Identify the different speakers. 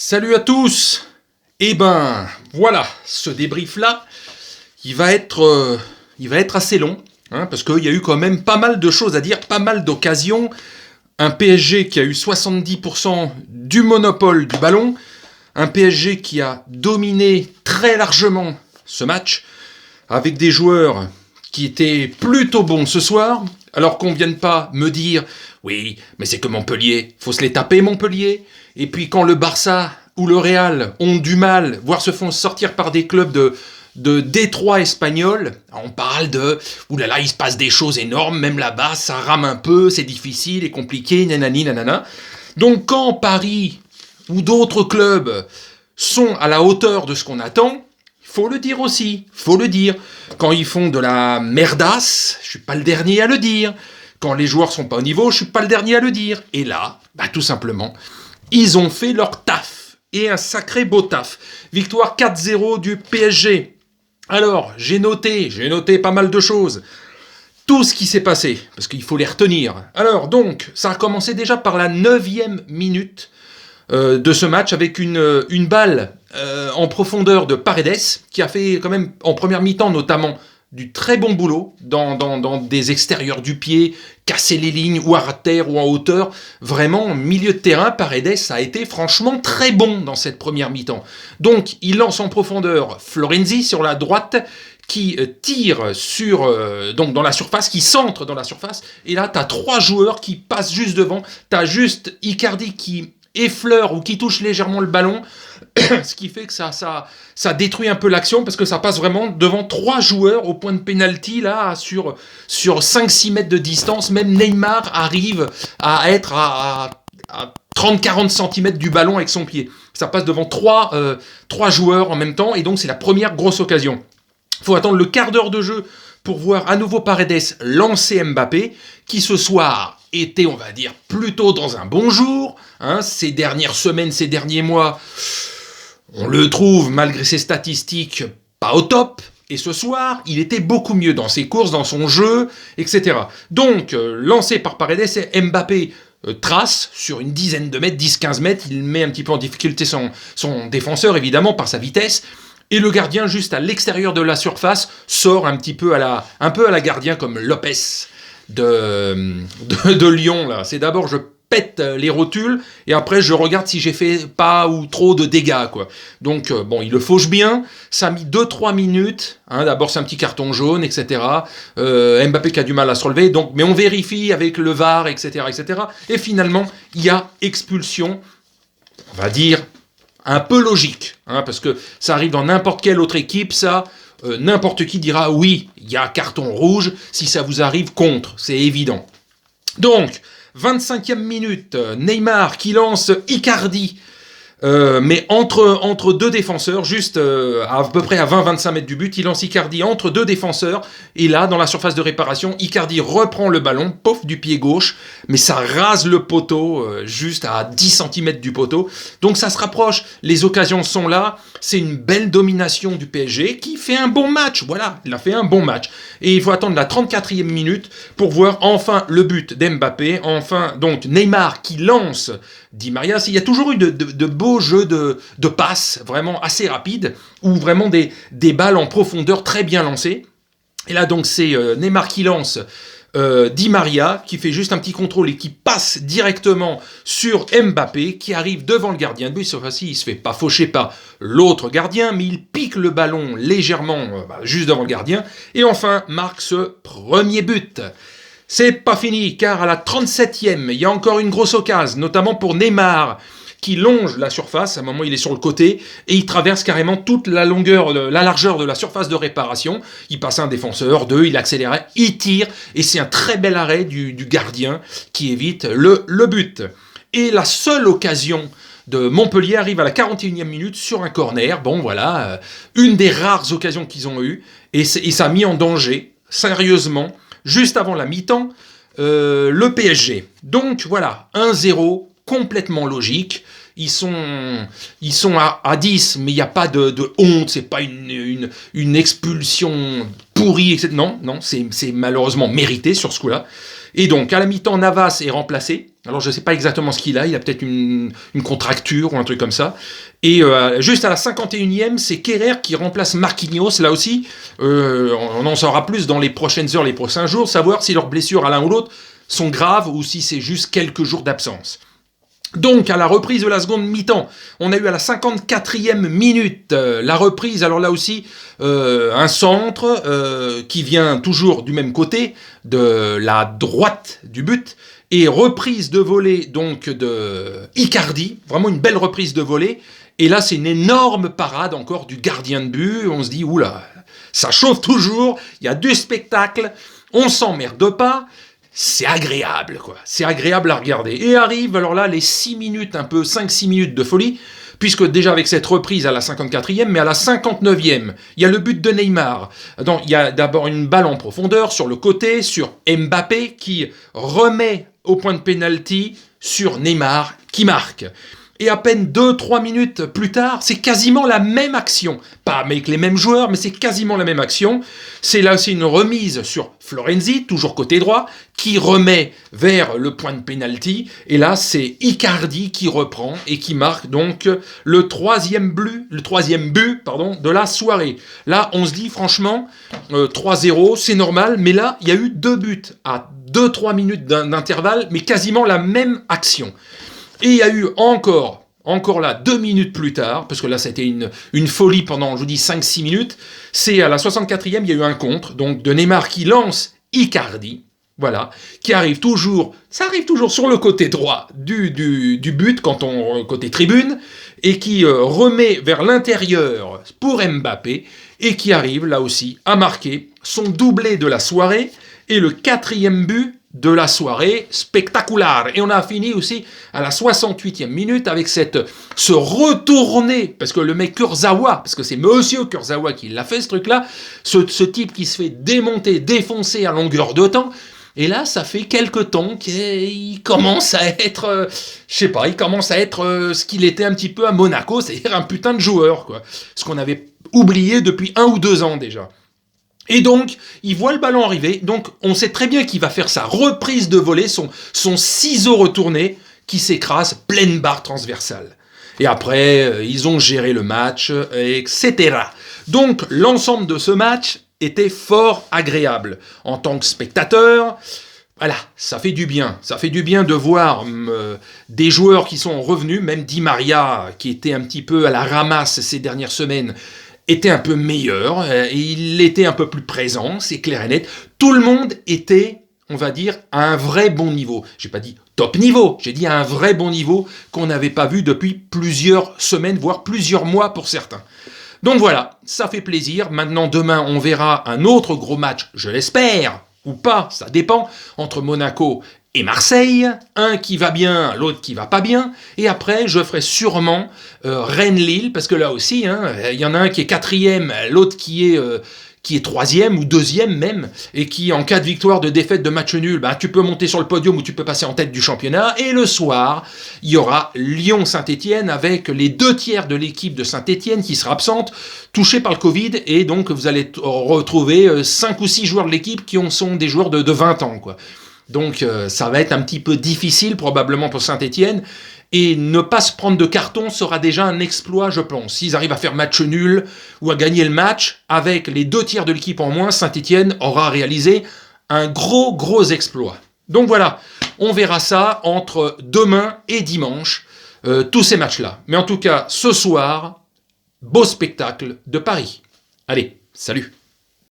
Speaker 1: Salut à tous. Eh ben, voilà, ce débrief-là, il va être assez long, hein, parce qu'il y a eu quand même pas mal de choses à dire, pas mal d'occasions. Un PSG qui a eu 70% du monopole du ballon, un PSG qui a dominé très largement ce match, avec des joueurs qui étaient plutôt bons ce soir, alors qu'on ne vienne pas me dire « Oui, mais c'est que Montpellier, faut se les taper Montpellier ». Et puis quand le Barça ou le Real ont du mal, voire se font sortir par des clubs de Détroit espagnol, on parle de « Oulala, il se passe des choses énormes, même là-bas, ça rame un peu, c'est difficile et compliqué, nanani, nanana ». Donc quand Paris ou d'autres clubs sont à la hauteur de ce qu'on attend, faut le dire aussi, faut le dire. Quand ils font de la merdasse, je suis pas le dernier à le dire. Quand les joueurs sont pas au niveau, je suis pas le dernier à le dire. Et là, tout simplement, ils ont fait leur taf. Et un sacré beau taf. Victoire 4-0 du PSG. Alors, j'ai noté pas mal de choses. Tout ce qui s'est passé, parce qu'il faut les retenir. Alors, donc, ça a commencé déjà par la 9e minute de ce match avec une balle en profondeur de Paredes, qui a fait quand même, en première mi-temps notamment, du très bon boulot dans des extérieurs du pied, casser les lignes ou à terre ou en hauteur. Vraiment, milieu de terrain, Paredes a été franchement très bon dans cette première mi-temps. Donc, il lance en profondeur Florenzi sur la droite, qui tire donc dans la surface, qui centre dans la surface. Et là, tu as 3 joueurs qui passent juste devant. Tu as juste Icardi qui effleure ou qui touche légèrement le ballon, ce qui fait que ça détruit un peu l'action, parce que ça passe vraiment devant 3 joueurs au point de pénalty, là, sur 5-6 mètres de distance. Même Neymar arrive à être à 30-40 cm du ballon avec son pied. Ça passe devant 3 joueurs en même temps, et donc c'est la première grosse occasion. Il faut attendre le quart d'heure de jeu pour voir à nouveau Paredes lancer Mbappé, qui ce soir était, on va dire, plutôt dans un bon jour. Hein, ces dernières semaines, ces derniers mois, on le trouve, malgré ses statistiques, pas au top. Et ce soir, il était beaucoup mieux dans ses courses, dans son jeu, etc. Donc, lancé par Paredes, Mbappé trace sur une dizaine de mètres, 10-15 mètres. Il met un petit peu en difficulté son défenseur, évidemment, par sa vitesse. Et le gardien, juste à l'extérieur de la surface, sort un peu à la gardien, comme Lopez de Lyon, là. C'est d'abord, je pète les rotules, et après, je regarde si j'ai fait pas ou trop de dégâts, quoi. Donc, bon, il le fauche bien. Ça a mis 2-3 minutes. Hein, d'abord, c'est un petit carton jaune, etc. Mbappé qui a du mal à se relever. Donc, mais on vérifie avec le VAR, etc., etc. Et finalement, il y a expulsion, on va dire, un peu logique, hein, parce que ça arrive dans n'importe quelle autre équipe, ça, n'importe qui dira oui, il y a carton rouge, si ça vous arrive contre, c'est évident. Donc, 25e minute, Neymar qui lance Icardi, mais entre 2 défenseurs, juste à peu près à 20-25 mètres du but, il lance Icardi entre 2 défenseurs, et là, dans la surface de réparation, Icardi reprend le ballon, pof, du pied gauche, mais ça rase le poteau, juste à 10 cm du poteau. Donc ça se rapproche, les occasions sont là, c'est une belle domination du PSG qui fait un bon match, voilà, il a fait un bon match. Et il faut attendre la 34e minute pour voir enfin le but d'Mbappé, enfin, donc Neymar qui lance Di Maria. Il y a toujours eu de beaux jeux de passes, vraiment assez rapides, ou vraiment des balles en profondeur très bien lancées. Et là, donc, c'est Neymar qui lance Di Maria, qui fait juste un petit contrôle et qui passe directement sur Mbappé, qui arrive devant le gardien de but. Cette fois-ci, il se fait pas faucher par l'autre gardien, mais il pique le ballon légèrement, juste devant le gardien, et enfin marque ce premier but. C'est pas fini, car à la 37e, il y a encore une grosse occasion, notamment pour Neymar, qui longe la surface. À un moment, il est sur le côté, et il traverse carrément toute la largeur de la surface de réparation. Il passe un défenseur, 2, il accélère, il tire, et c'est un très bel arrêt du gardien qui évite le but. Et la seule occasion de Montpellier arrive à la 41e minute sur un corner. Bon, voilà, une des rares occasions qu'ils ont eues, et ça a mis en danger, sérieusement, juste avant la mi-temps, le PSG. Donc voilà, 1-0, complètement logique. Ils sont à 10, mais il n'y a pas de honte, c'est pas une expulsion pourrie, etc. Non, c'est malheureusement mérité sur ce coup-là. Et donc, à la mi-temps, Navas est remplacé. Alors, je ne sais pas exactement ce qu'il a. Il a peut-être une contracture ou un truc comme ça. Et juste à la 51e, c'est Kerrer qui remplace Marquinhos. Là aussi, on en saura plus dans les prochaines heures, les prochains jours, savoir si leurs blessures à l'un ou l'autre sont graves ou si c'est juste quelques jours d'absence. Donc, à la reprise de la seconde mi-temps, on a eu à la 54e minute la reprise, alors là aussi, un centre qui vient toujours du même côté, de la droite du but, et reprise de volée donc de Icardi, vraiment une belle reprise de volée, et là c'est une énorme parade encore du gardien de but, on se dit, oula, ça chauffe toujours, il y a du spectacle, on s'emmerde pas, c'est agréable, quoi. C'est agréable à regarder. Et arrive, alors là, les 6 minutes, un peu 5-6 minutes de folie, puisque déjà avec cette reprise à la 54e, mais à la 59e, il y a le but de Neymar. Donc, il y a d'abord une balle en profondeur sur le côté, sur Mbappé, qui remet au point de pénalty sur Neymar, qui marque. Et à peine 2-3 minutes plus tard, c'est quasiment la même action. Pas avec les mêmes joueurs, mais c'est quasiment la même action. C'est là aussi une remise sur Florenzi, toujours côté droit, qui remet vers le point de pénalty. Et là, c'est Icardi qui reprend et qui marque donc le troisième but de la soirée. Là, on se dit franchement, 3-0, c'est normal. Mais là, il y a eu 2 buts à 2-3 minutes d'intervalle, mais quasiment la même action. Et il y a eu encore là, 2 minutes plus tard, parce que là, c'était une folie pendant, je vous dis, 5-6 minutes, c'est à la 64e, il y a eu un contre, donc de Neymar qui lance Icardi, voilà, qui arrive toujours, ça arrive toujours sur le côté droit du but, côté tribune, et qui remet vers l'intérieur pour Mbappé, et qui arrive, là aussi, à marquer son doublé de la soirée, et le 4e but de la soirée, spectaculaire. Et on a fini aussi à la 68e minute avec ce retourné, parce que le mec Kurzawa, parce que c'est Monsieur Kurzawa qui l'a fait ce truc-là, ce type qui se fait démonter, défoncer à longueur de temps, et là ça fait quelque temps qu'il commence à être, il commence à être ce qu'il était un petit peu à Monaco, c'est-à-dire un putain de joueur, quoi. Ce qu'on avait oublié depuis 1 ou 2 ans déjà. Et donc, il voit le ballon arriver, donc on sait très bien qu'il va faire sa reprise de volée, son ciseau retourné, qui s'écrase, pleine barre transversale. Et après, ils ont géré le match, etc. Donc, l'ensemble de ce match était fort agréable. En tant que spectateur, voilà, ça fait du bien. Ça fait du bien de voir des joueurs qui sont revenus, même Di Maria, qui était un petit peu à la ramasse ces dernières semaines, était un peu meilleur, et il était un peu plus présent, c'est clair et net. Tout le monde était, on va dire, à un vrai bon niveau. J'ai pas dit top niveau, j'ai dit à un vrai bon niveau qu'on n'avait pas vu depuis plusieurs semaines, voire plusieurs mois pour certains. Donc voilà, ça fait plaisir. Maintenant, demain, on verra un autre gros match, je l'espère, ou pas, ça dépend, entre Monaco et Marseille, un qui va bien, l'autre qui va pas bien, et après je ferai sûrement Rennes-Lille, parce que là aussi, il y en a un qui est 4e, l'autre qui est 3e ou 2e même, et qui en cas de victoire, de défaite, de match nul, tu peux monter sur le podium ou tu peux passer en tête du championnat, et le soir, il y aura Lyon-Saint-Etienne avec les 2/3 de l'équipe de Saint-Etienne qui sera absente, touchée par le Covid, et donc vous allez retrouver 5 ou 6 joueurs de l'équipe qui sont des joueurs de 20 ans, quoi. Donc ça va être un petit peu difficile probablement pour Saint-Etienne, et ne pas se prendre de carton sera déjà un exploit, je pense. S'ils arrivent à faire match nul ou à gagner le match, avec les 2/3 de l'équipe en moins, Saint-Etienne aura réalisé un gros exploit. Donc voilà, on verra ça entre demain et dimanche, tous ces matchs-là. Mais en tout cas, ce soir, beau spectacle de Paris. Allez, salut!